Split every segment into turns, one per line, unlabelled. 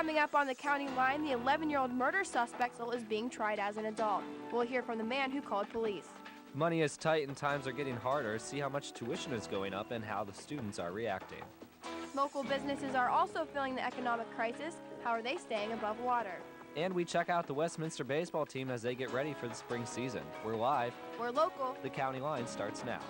Coming up on the county line, the 11-year-old murder suspect is being tried as an adult. We'll hear from the man who called police.
Money is tight and times are getting harder. See how much tuition is going up and how the students are reacting.
Local businesses are also feeling the economic crisis. How are they staying above water?
And we check out the Westminster baseball team as they get ready for the spring season. We're live.
We're local.
The county line starts now.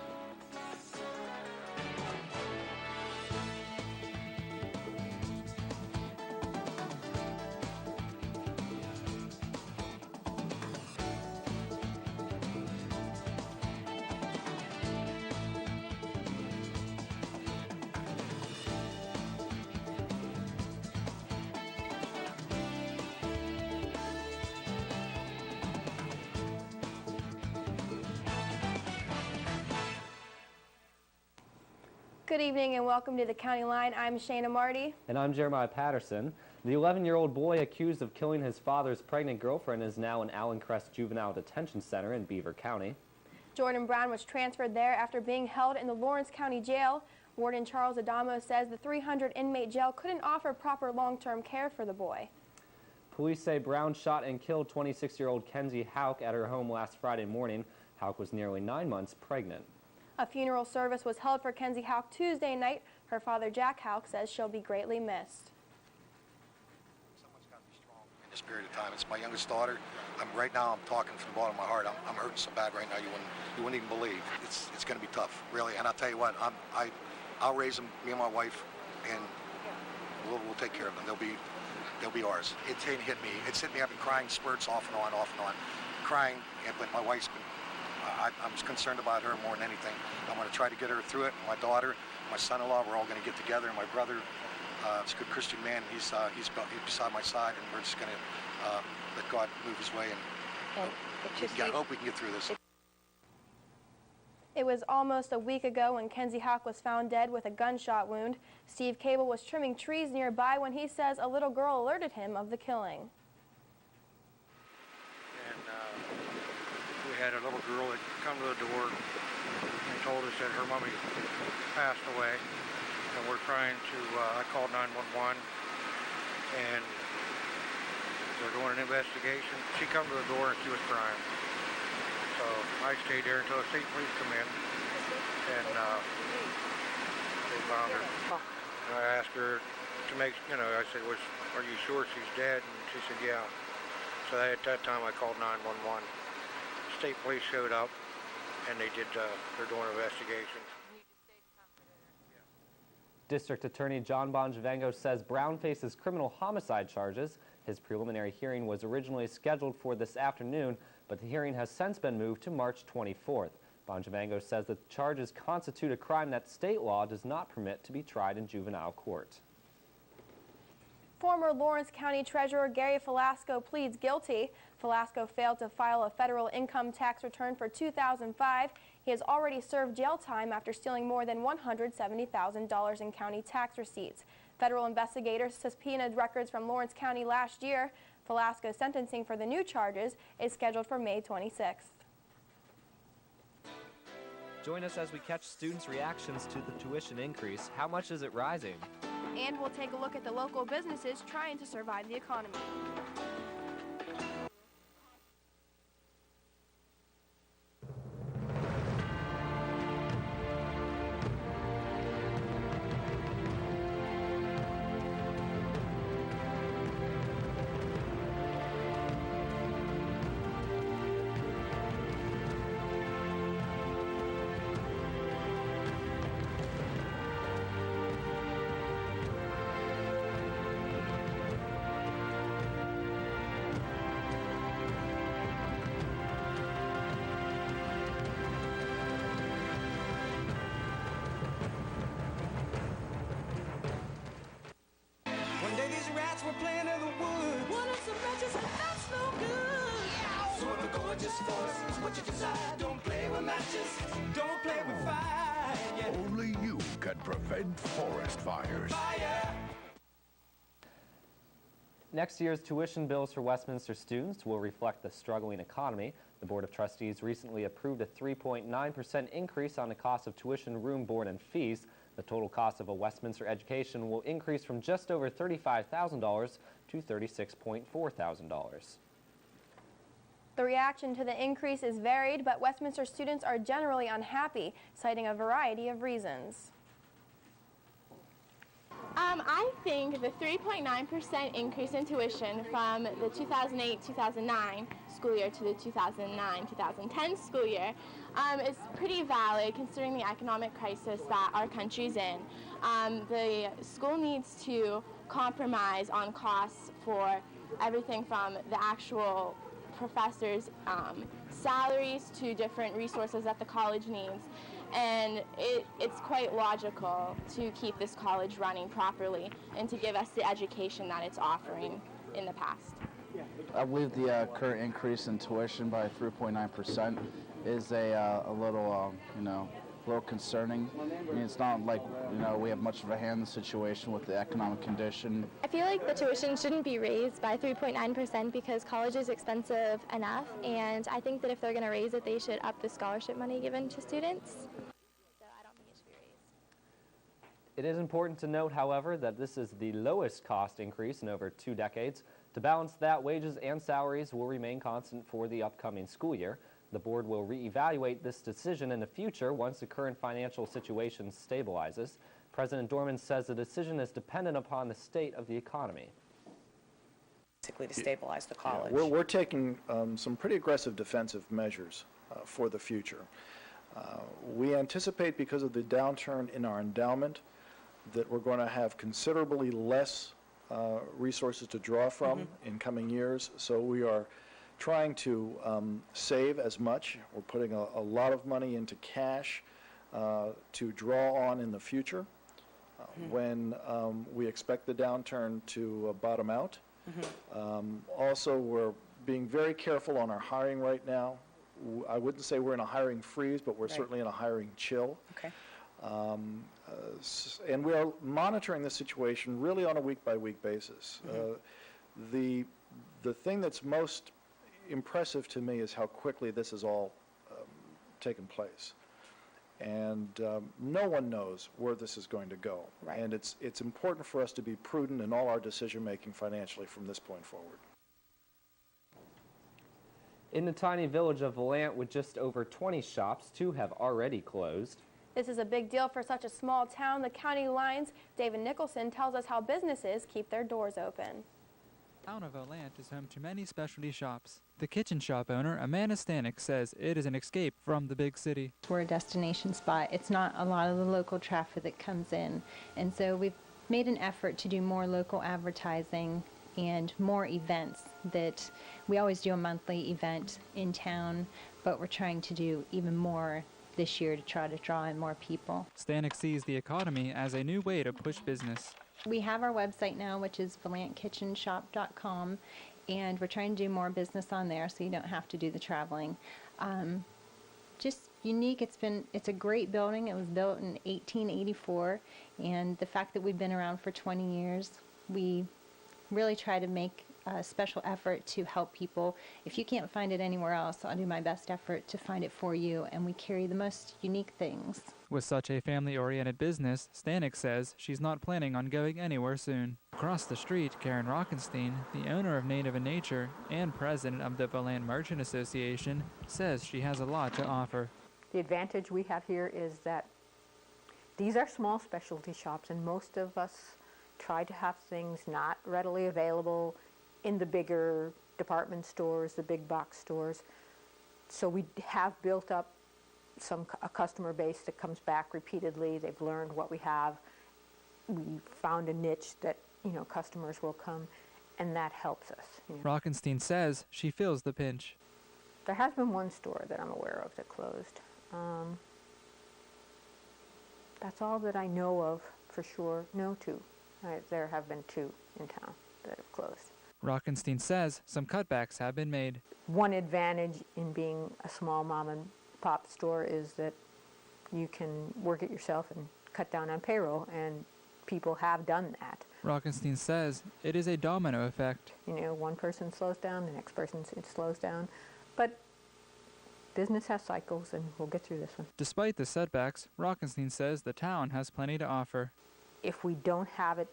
Good evening and welcome to the County Line. I'm Shana Marty.
And I'm Jeremiah Patterson. The 11-year-old boy accused of killing his father's pregnant girlfriend is now in Allen Crest Juvenile Detention Center in Beaver County.
Jordan Brown was transferred there after being held in the Lawrence County Jail. Warden Charles Adamo says the 300-inmate jail couldn't offer proper long-term care for the boy.
Police say Brown shot and killed 26-year-old Kenzie Hauk at her home last Friday morning. Hauk was nearly 9 months pregnant.
A funeral service was held for Kenzie Hauk Tuesday night. Her father, Jack Hauk, says she'll be greatly missed.
Someone's got to be strong in this period of time. It's my youngest daughter. Right now I'm talking from the bottom of my heart. I'm hurting so bad right now you wouldn't even believe. It's going to be tough, really. And I'll tell you what, I'll raise them, me and my wife, and we'll take care of them. They'll be ours. It's hit me. It's hit me. I've been crying spurts off and on, crying. But my wife's been. I'm concerned about her more than anything. I'm going to try to get her through it. My daughter, my son-in-law, we're all going to get together. And my brother, is a good Christian man. He's beside my side, and we're just going to let God move His way. And I hope we can get through this.
It was almost a week ago when Kenzie Hauk was found dead with a gunshot wound. Steve Cable was trimming trees nearby when he says a little girl alerted him of the killing.
We had a little girl that come to the door and told us that her mommy passed away, and we're trying to, I called 911, and they're doing an investigation. She come to the door and she was crying. So I stayed there until the state police come in, and they found her. And I asked her to make, I said, are you sure she's dead? And she said, yeah. So at that time I called 911. State police showed up, and they're doing an investigation.
District Attorney John Bongivengo says Brown faces criminal homicide charges. His preliminary hearing was originally scheduled for this afternoon, but the hearing has since been moved to March 24th. Bongivengo says the charges constitute a crime that state law does not permit to be tried in juvenile court.
Former Lawrence County Treasurer Gary Velasco pleads guilty. Velasco failed to file a federal income tax return for 2005. He has already served jail time after stealing more than $170,000 in county tax receipts. Federal investigators subpoenaed records from Lawrence County last year. Velasco's sentencing for the new charges is scheduled for May 26th.
Join us as we catch students' reactions to the tuition increase. How much is it rising?
And we'll take a look at the local businesses trying to survive the economy.
We're playing in the woods. One of some matches and that's no good. Yeah. So if a gorgeous force is what you desire, don't play with matches, don't play with fire. Yeah.
Only you can prevent forest fires.
Fire.
Next year's tuition bills for Westminster students will reflect the struggling economy. The Board of Trustees recently approved a 3.9% increase on the cost of tuition, room, board, and fees. The total cost of a Westminster education will increase from just over $35,000 to $36,400.
The reaction to the increase is varied, but Westminster students are generally unhappy, citing a variety of reasons.
I think the 3.9% increase in tuition from the 2008-2009 school year to the 2009-2010 school year is pretty valid considering the economic crisis that our country's in. The school needs to compromise on costs for everything from the actual professors' salaries to different resources that the college needs. And it's quite logical to keep this college running properly and to give us the education that it's offering in the past.
I believe the current increase in tuition by 3.9% is a little, a little concerning. I mean, it's not like, we have much of a hand in the situation with the economic condition.
I feel like the tuition shouldn't be raised by 3.9% because college is expensive enough, and I think that if they're going to raise it, they should up the scholarship money given to students. So I don't think it should be raised.
It is important to note, however, that this is the lowest cost increase in over 2 decades. To balance that, wages and salaries will remain constant for the upcoming school year. The board will reevaluate this decision in the future once the current financial situation stabilizes. President Dorman says the decision is dependent upon the state of the economy.
Basically to stabilize the college.
Yeah, we're taking some pretty aggressive defensive measures for the future. We anticipate, because of the downturn in our endowment, that we're going to have considerably less resources to draw from in coming years. So we are trying to save as much. We're putting a lot of money into cash to draw on in the future when we expect the downturn to bottom out. Also, we're being very careful on our hiring right now. I wouldn't say we're in a hiring freeze, but we're certainly in a hiring chill.
Okay.
And we are monitoring the situation really on a week-by-week basis. The thing that's most impressive to me is how quickly this has all taken place. And no one knows where this is going to go.
Right.
And it's important for us to be prudent in all our decision-making financially from this point forward.
In the tiny village of Valant, with just over 20 shops, 2 have already closed.
This is a big deal for such a small town. The county lines, David Nicholson tells us how businesses keep their doors open.
The town of Valant is home to many specialty shops. The kitchen shop owner, Amanda Stanek, says it is an escape from the big city.
We're a destination spot. It's not a lot of the local traffic that comes in. And so we've made an effort to do more local advertising and more events. That we always do a monthly event in town, but we're trying to do even more this year to try to draw in more people.
Stanek sees the economy as a new way to push business.
We have our website now, which is valantkitchenshop.com, and we're trying to do more business on there so you don't have to do the traveling. Just unique. It's a great building. It was built in 1884, and the fact that we've been around for 20 years, we really try to make a special effort to help people. If you can't find it anywhere else, I'll do my best effort to find it for you, and we carry the most unique things.
With such a family-oriented business, Stanek says she's not planning on going anywhere soon. Across the street, Karen Rockenstein, the owner of Native in Nature and president of the Valant Merchant Association, says she has a lot to offer.
The advantage we have here is that these are small specialty shops, and most of us try to have things not readily available in the bigger department stores, the big box stores. So we have built up a customer base that comes back repeatedly. They've learned what we have. We found a niche that, customers will come, and that helps us.
Rockenstein says she feels the pinch.
There has been one store that I'm aware of that closed. That's all that I know of for sure. No, 2. There have been 2 in town that have closed.
Rockenstein says some cutbacks have been made.
One advantage in being a small mom and pop store is that you can work it yourself and cut down on payroll, and people have done that.
Rockenstein says it is a domino effect.
One person slows down, the next person slows down, but business has cycles, and we'll get through this one.
Despite the setbacks, Rockenstein says the town has plenty to offer.
If we don't have it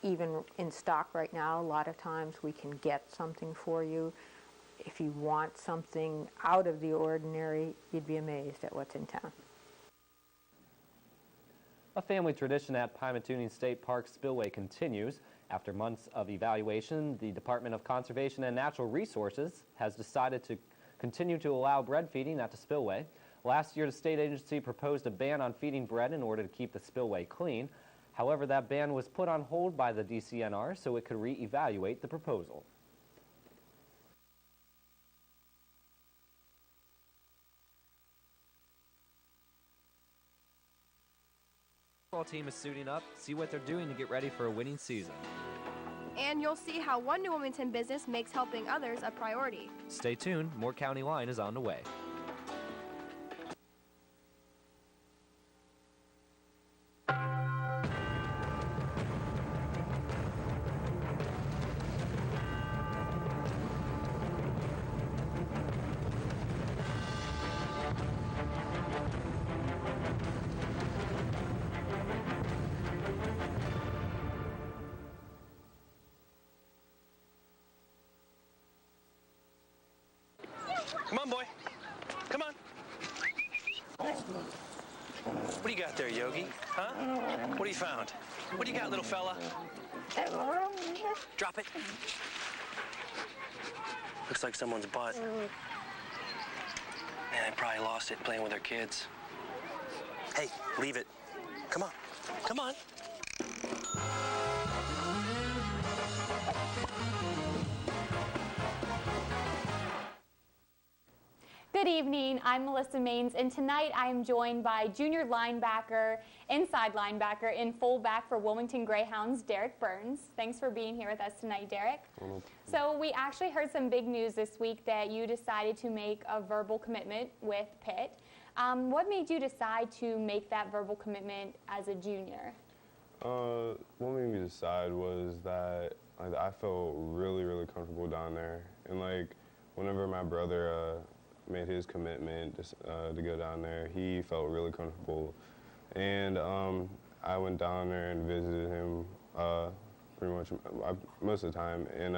even in stock right now, a lot of times we can get something for you. If you want something out of the ordinary, you'd be amazed at what's in town.
A family tradition at Pymatuning State Park Spillway continues. After months of evaluation, the Department of Conservation and Natural Resources has decided to continue to allow bread feeding at the spillway. Last year, the state agency proposed a ban on feeding bread in order to keep the spillway clean. However, that ban was put on hold by the DCNR so it could re-evaluate the proposal.
The football team is suiting up, see what they're doing to get ready for a winning season.
And you'll see how one New Wilmington business makes helping others a priority.
Stay tuned, more County Line is on the way.
Come on, boy. Come on. What do you got there, Yogi? Huh? What have you found? What do you got, little fella? Drop it. Looks like someone's butt. Man, they probably lost it playing with their kids. Hey, leave it. Come on. Come on.
Good evening, I'm Melissa Maines, and tonight I am joined by junior linebacker, inside linebacker, and fullback for Wilmington Greyhounds, Derek Burns. Thanks for being here with us tonight, Derek. So we actually heard some big news this week that you decided to make a verbal commitment with Pitt. What made you decide to make that verbal commitment as a junior?
What made me decide was that I felt really, really comfortable down there. And whenever my brother made his commitment to go down there, he felt really comfortable. And I went down there and visited him pretty much most of the time. And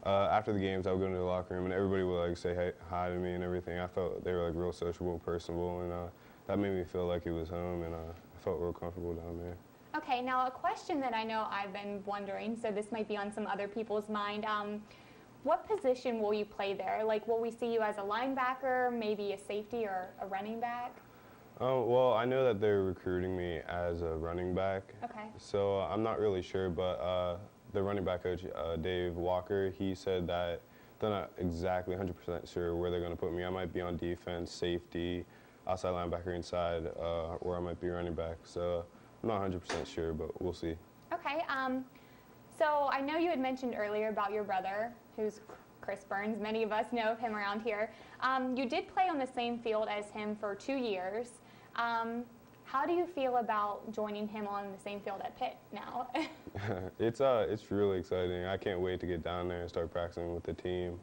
after the games, I would go into the locker room and everybody would say hi to me and everything. I felt they were real sociable, personable, and that made me feel like it was home, and I felt real comfortable down there.
Okay, now a question that I know I've been wondering, so this might be on some other people's mind. What position will you play there? Will we see you as a linebacker, maybe a safety or a running back?
Well, I know that they're recruiting me as a running back.
Okay.
So I'm not really sure, but the running back coach, Dave Walker, he said that they're not exactly 100% sure where they're going to put me. I might be on defense, safety, outside linebacker, inside, or I might be running back. So I'm not 100% sure, but we'll see.
Okay. So I know you had mentioned earlier about your brother, who's Chris Burns. Many of us know of him around here. You did play on the same field as him for 2 years. How do you feel about joining him on the same field at Pitt now?
It's really exciting. I can't wait to get down there and start practicing with the team.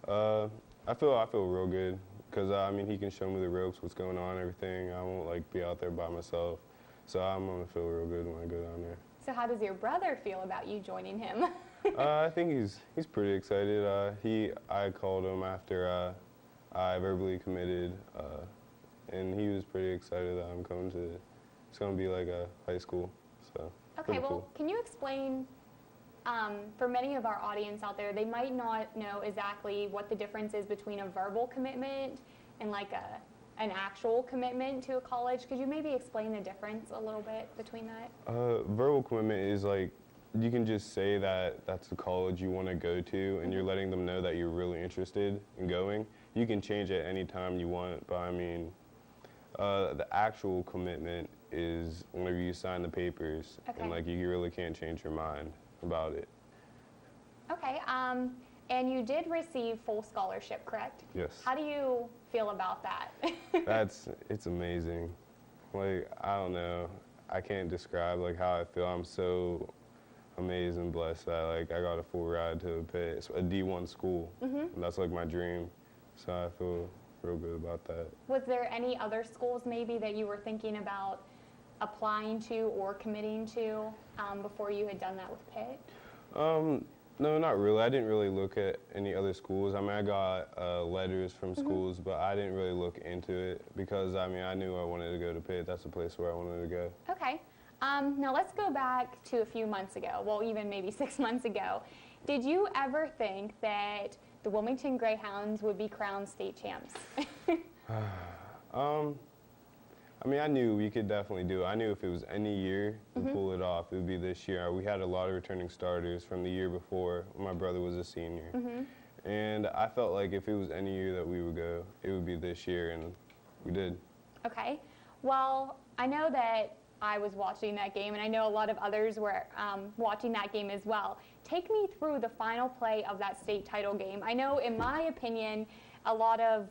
I feel real good because he can show me the ropes, what's going on, everything. I won't be out there by myself. So I'm gonna feel real good when I go down there.
So how does your brother feel about you joining him?
I think he's pretty excited. I called him after I verbally committed, and he was pretty excited that I'm coming to. It's gonna be like a high school, so.
Okay, well,
cool.
Can you explain? For many of our audience out there, they might not know exactly what the difference is between a verbal commitment and an actual commitment to a college. Could you maybe explain the difference a little bit between that?
Verbal commitment is you can just say that that's the college you want to go to, and you're letting them know that you're really interested in going. You can change it any time you want, but the actual commitment is whenever you sign the papers,
okay.
And you really can't change your mind about it.
Okay, and you did receive full scholarship, correct?
Yes.
How do you feel about that?
It's amazing. I don't know. I can't describe how I feel. I'm so amazed and blessed that I got a full ride to Pitt. It's a D1 school, and that's my dream. So I feel real good about that.
Was there any other schools maybe that you were thinking about applying to or committing to before you had done that with Pitt?
No, not really. I didn't really look at any other schools. I mean, I got letters from schools, but I didn't really look into it because, I mean, I knew I wanted to go to Pitt. That's the place where I wanted to go.
Okay. Now let's go back to a few months ago, well, even maybe 6 months ago. Did you ever think that the Wilmington Greyhounds would be crowned state champs?
I mean, I knew we could definitely do it. I knew if it was any year to pull it off, it would be this year. We had a lot of returning starters from the year before when my brother was a senior. And I felt like if it was any year that we would go, it would be this year, and we did.
Okay. Well, I know that I was watching that game, and I know a lot of others were watching that game as well. Take me through the final play of that state title game. I know, in my opinion, a lot of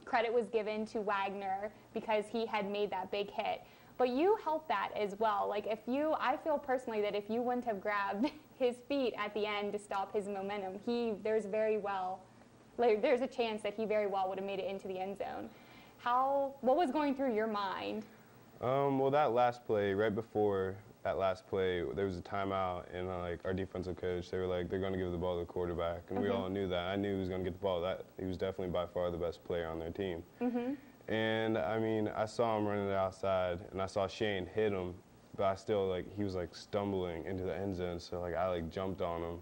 credit was given to Wagner because he had made that big hit. But you helped that as well. Like I feel personally that if you wouldn't have grabbed his feet at the end to stop his momentum, there's a chance that he very well would have made it into the end zone. What was going through your mind?
Well, that last play, right before that last play, there was a timeout, and our defensive coach, they were like, they're going to give the ball to the quarterback, and we all knew that. I knew he was going to get the ball. He was definitely by far the best player on their team. And I mean, I saw him running outside, and I saw Shane hit him, but I still he was stumbling into the end zone, so I jumped on him,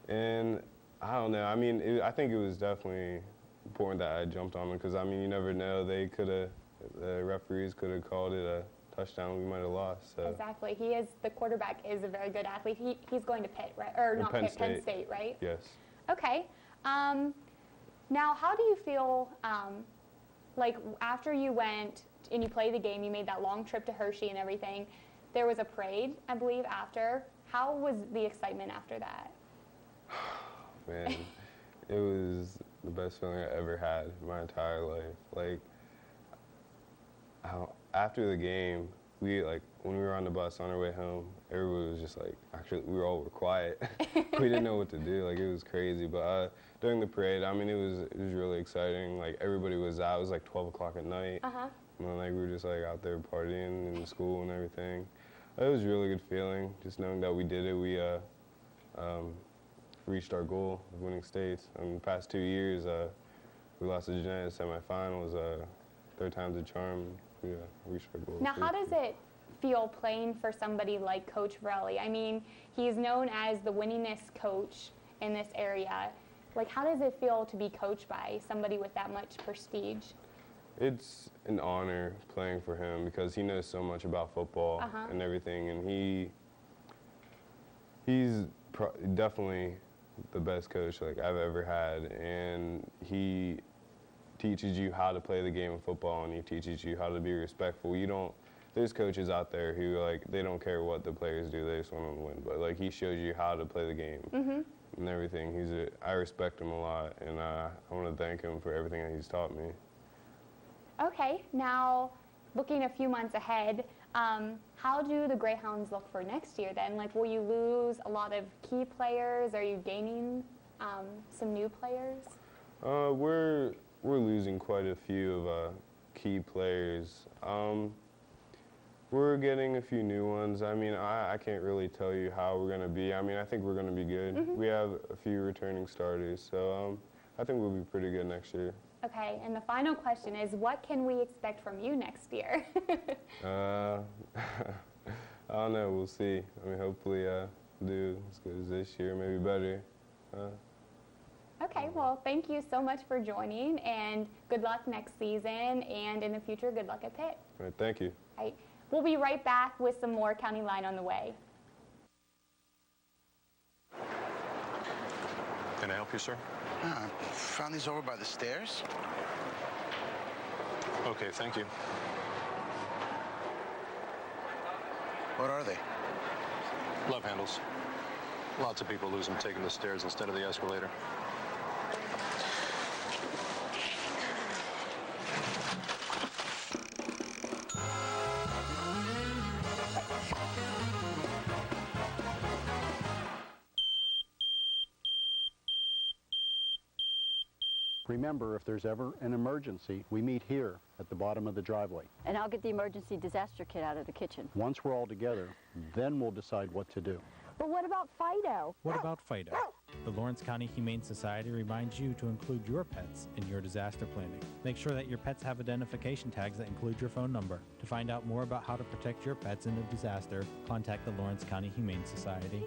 and I don't know. I mean, I think it was definitely important that I jumped on him because I mean, you never know. The referees could have called it a touchdown, we might have lost. So.
Exactly. The quarterback is a very good athlete. He's going to Pitt, right? Or not Pitt, Penn State, right?
Yes.
Okay. Now, how do you feel, after you went and you played the game, you made that long trip to Hershey and everything, there was a parade, I believe, after. How was the excitement after that?
Man, it was the best feeling I ever had in my entire life. After the game, when we were on the bus on our way home, everybody was just actually, we all were quiet. We didn't know what to do. It was crazy. But during the parade, I mean, it was really exciting. Everybody was out. It was 12 o'clock at night. And we were just out there partying in school and everything. It was a really good feeling, just knowing that we did it. We reached our goal of winning states. In the past 2 years, we lost to Jeanette in semifinals. Third time's a charm. Yeah, reached our goal.
Now, how does it feel playing for somebody like Coach Varelli? I mean, he's known as the winningest coach in this area. How does it feel to be coached by somebody with that much prestige?
It's an honor playing for him because he knows so much about football and everything, and he's definitely the best coach I've ever had, and he teaches you how to play the game of football, and he teaches you how to be respectful. There's coaches out there who they don't care what the players do, they just want to win. But he shows you how to play the game and everything. I respect him a lot, and I want to thank him for everything that he's taught me.
Okay, now looking a few months ahead, how do the Greyhounds look for next year then? Will you lose a lot of key players? Are you gaining some new players?
We're losing quite a few of key players. We're getting a few new ones. I mean, I can't really tell you how we're going to be. I mean, I think we're going to be good. We have a few returning starters, so I think we'll be pretty good next year.
Okay, and the final question is, what can we expect from you next year?
I don't know. We'll see. I mean, hopefully do as good as this year, maybe better.
Okay, well, thank you so much for joining, and good luck next season, and in the future, good luck at Pitt.
All right, thank you.
All right, we'll be right back with some more County Line on the way.
Can I help you, sir?
I found these over by the stairs.
Okay, thank you.
What are they?
Love handles. Lots of people lose them taking the stairs instead of the escalator.
Remember, if there's ever an emergency, we meet here at the bottom of the driveway.
And I'll get the emergency disaster kit out of the kitchen.
Once we're all together, then we'll decide what to do.
But what about Fido?
What about Fido? The Lawrence County Humane Society reminds you to include your pets in your disaster planning. Make sure that your pets have identification tags that include your phone number. To find out more about how to protect your pets in a disaster, contact the Lawrence County Humane Society.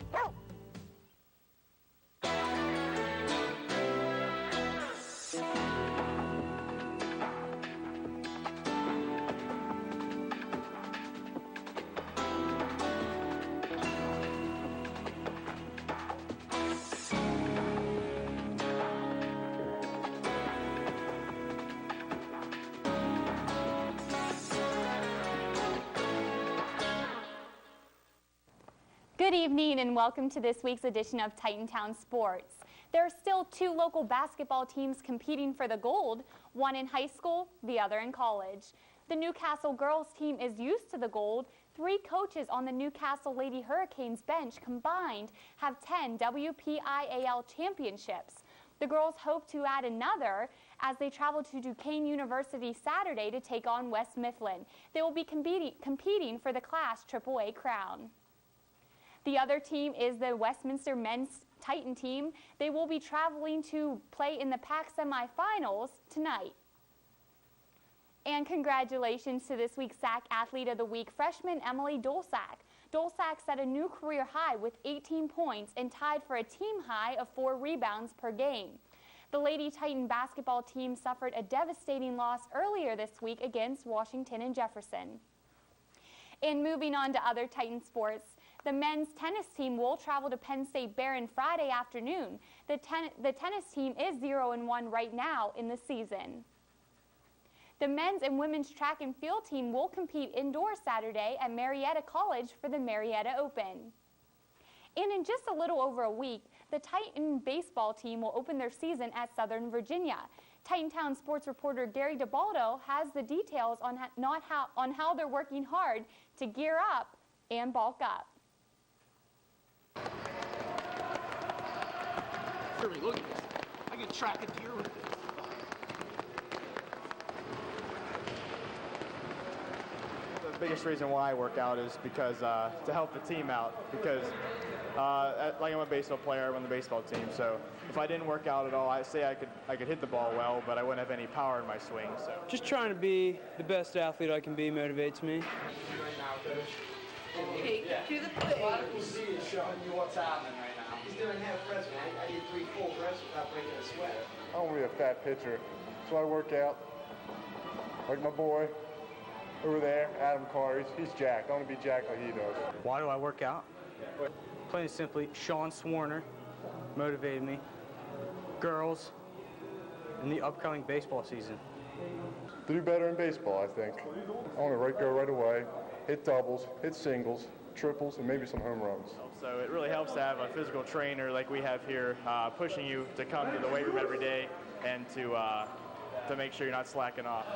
Good evening and welcome to this week's edition of Titantown Sports. There are still two local basketball teams competing for the gold, one in high school, the other in college. The Newcastle girls team is used to the gold. 3 coaches on the Newcastle Lady Hurricanes bench combined have 10 WPIAL championships. The girls hope to add another as they travel to Duquesne University Saturday to take on West Mifflin. They will be competing for the Class AAA crown. The other team is the Westminster men's Titan team. They will be traveling to play in the PAC semifinals tonight. And congratulations to this week's SAC Athlete of the Week, freshman Emily Dolsack. Dolsack set a new career high with 18 points and tied for a team high of 4 rebounds per game. The Lady Titan basketball team suffered a devastating loss earlier this week against Washington and Jefferson. And moving on to other Titan sports, the men's tennis team will travel to Penn State Barron Friday afternoon. The tennis team is 0-1 right now in the season. The men's and women's track and field team will compete indoors Saturday at Marietta College for the Marietta Open. And in just a little over a week, the Titan baseball team will open their season at Southern Virginia. Titantown sports reporter Gary DeBaldo has the details on how they're working hard to gear up and bulk up.
Look at this. I can track a deer with this.
The biggest reason why I work out is because to help the team out. Because like I'm a baseball player, I run the baseball team. So if I didn't work out at all, I say I could hit the ball well, but I wouldn't have any power in my swing. So
just trying to be the best athlete I can be motivates me.
Take it to the plate. A lot of people see it showing you what's happening right now. He's doing half press, man. I did 3 full press without breaking a sweat.
I want to be a fat pitcher, so I work out. Like my boy over there, Adam Carr, he's jacked. I want to be jacked like he does.
Why do I work out? Plain and simply, Sean Swarner motivated me. Girls, in the upcoming baseball season.
To do better in baseball, I think. I want to go right away, hit doubles, hit singles, triples, and maybe some home runs.
So it really helps to have a physical trainer like we have here, pushing you to come to the weight room every day and to make sure you're not slacking off.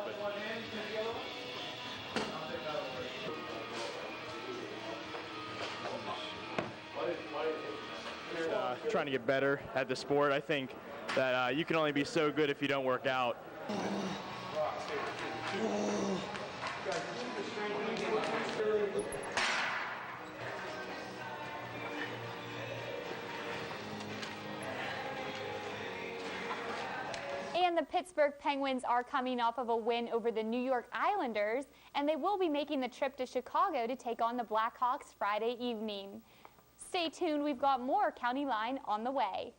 Trying to get better at the sport. I think that you can only be so good if you don't work out.
And the Pittsburgh Penguins are coming off of a win over the New York Islanders, and they will be making the trip to Chicago to take on the Blackhawks Friday evening. Stay tuned, we've got more County Line on the way.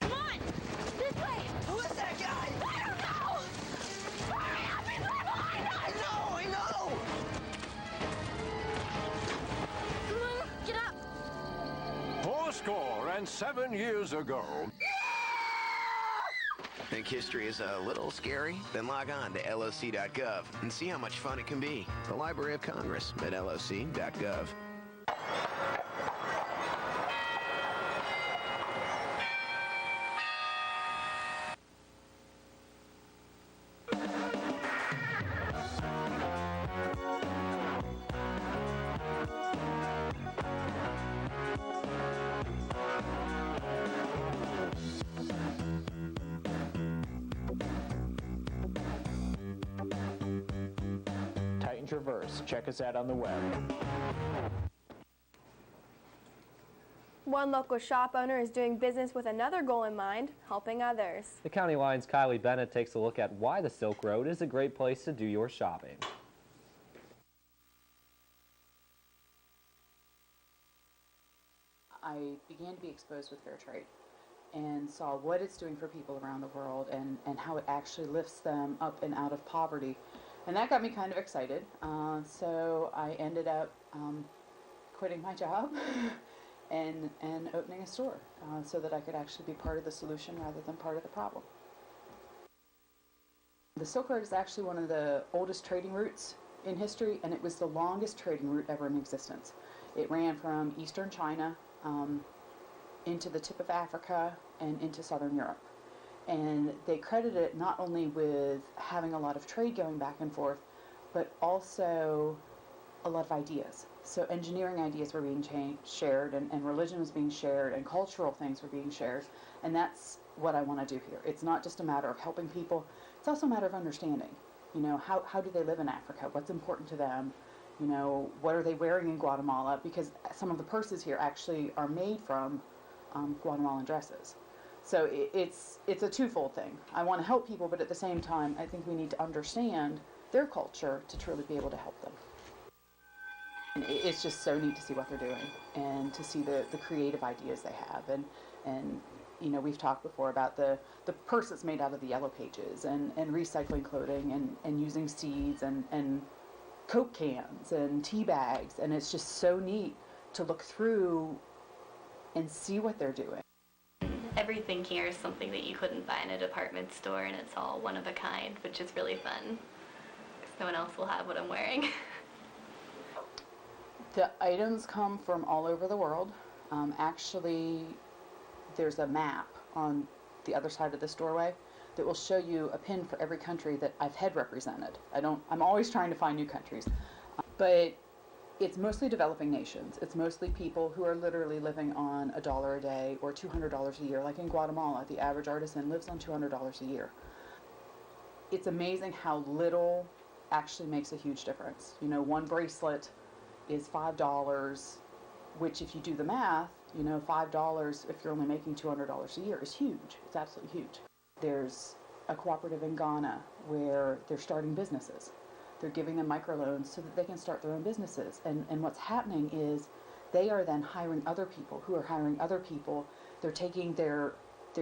Come on! This way! Who is that guy? I don't know! Hurry up! He's right behind us! I know! Come on, get up!
Fourscore and 7 years ago.
Think history is a little scary? Then log on to LOC.gov and see how much fun it can be. The Library of Congress at LOC.gov.
traverse. Check us out on the web.
One local shop owner is doing business with another goal in mind, helping others.
The County Line's Kylie Bennett takes a look at why the Silk Road is a great place to do your shopping.
I began to be exposed with fair trade and saw what it's doing for people around the world and how it actually lifts them up and out of poverty. And that got me kind of excited. So I ended up quitting my job and opening a store so that I could actually be part of the solution rather than part of the problem. The Silk Road is actually one of the oldest trading routes in history, and it was the longest trading route ever in existence. It ran from eastern China into the tip of Africa and into southern Europe. And they credit it not only with having a lot of trade going back and forth, but also a lot of ideas. So engineering ideas were being shared, and religion was being shared, and cultural things were being shared. And that's what I want to do here. It's not just a matter of helping people, it's also a matter of understanding. You know, how do they live in Africa? What's important to them? You know, what are they wearing in Guatemala? Because some of the purses here actually are made from Guatemalan dresses. So it's a twofold thing. I want to help people, but at the same time, I think we need to understand their culture to truly be able to help them. And it's just so neat to see what they're doing and to see the creative ideas they have. And you know, we've talked before about the purse that's made out of the yellow pages and recycling clothing and using seeds and Coke cans and tea bags. And it's just so neat to look through and see what they're doing.
Everything here is something that you couldn't buy in a department store, and it's all one of a kind, which is really fun. Because no one else will have what I'm wearing.
The items come from all over the world. Actually, there's a map on the other side of this doorway that will show you a pin for every country that I've had represented. I'm always trying to find new countries. But it's mostly developing nations. It's mostly people who are literally living on $1 a day or $200 a year. Like in Guatemala, the average artisan lives on $200 a year. It's amazing how little actually makes a huge difference. You know, one bracelet is $5, which if you do the math, you know, $5 if you're only making $200 a year is huge. It's absolutely huge. There's a cooperative in Ghana where they're starting businesses. They're giving them microloans so that they can start their own businesses. And what's happening is they are then hiring other people who are hiring other people. They're taking their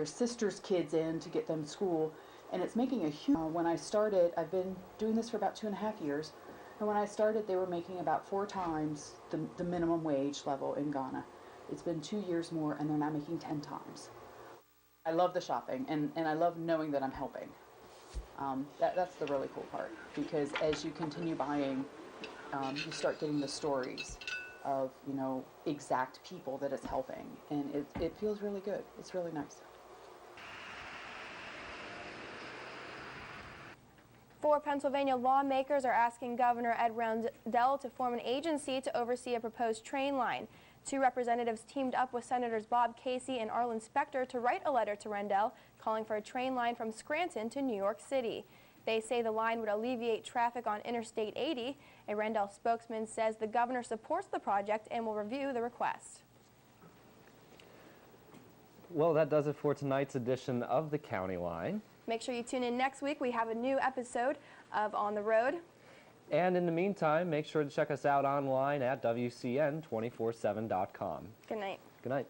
sisters' kids in to get them to school. And it's making a huge... When I started, I've been doing this for about 2.5 years. And when I started, they were making about 4 times the minimum wage level in Ghana. It's been 2 years more, and they're now making 10 times. I love the shopping, and I love knowing that I'm helping. That's the really cool part, because as you continue buying, you start getting the stories of, you know, exact people that it's helping, and it feels really good. It's really nice.
4 Pennsylvania lawmakers are asking Governor Ed Rendell to form an agency to oversee a proposed train line. 2 representatives teamed up with Senators Bob Casey and Arlen Specter to write a letter to Rendell calling for a train line from Scranton to New York City. They say the line would alleviate traffic on Interstate 80. A Rendell spokesman says the governor supports the project and will review the request.
Well, that does it for tonight's edition of the County Line.
Make sure you tune in next week. We have a new episode of On the Road.
And in the meantime, make sure to check us out online at WCN247.com.
Good night.
Good night.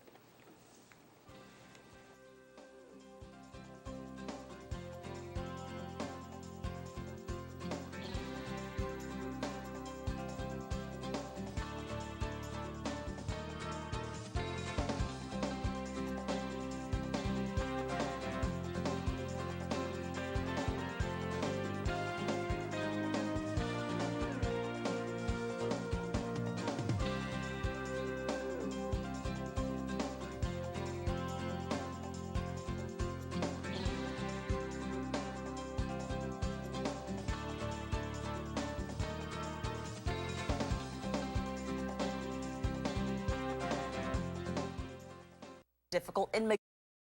Difficult in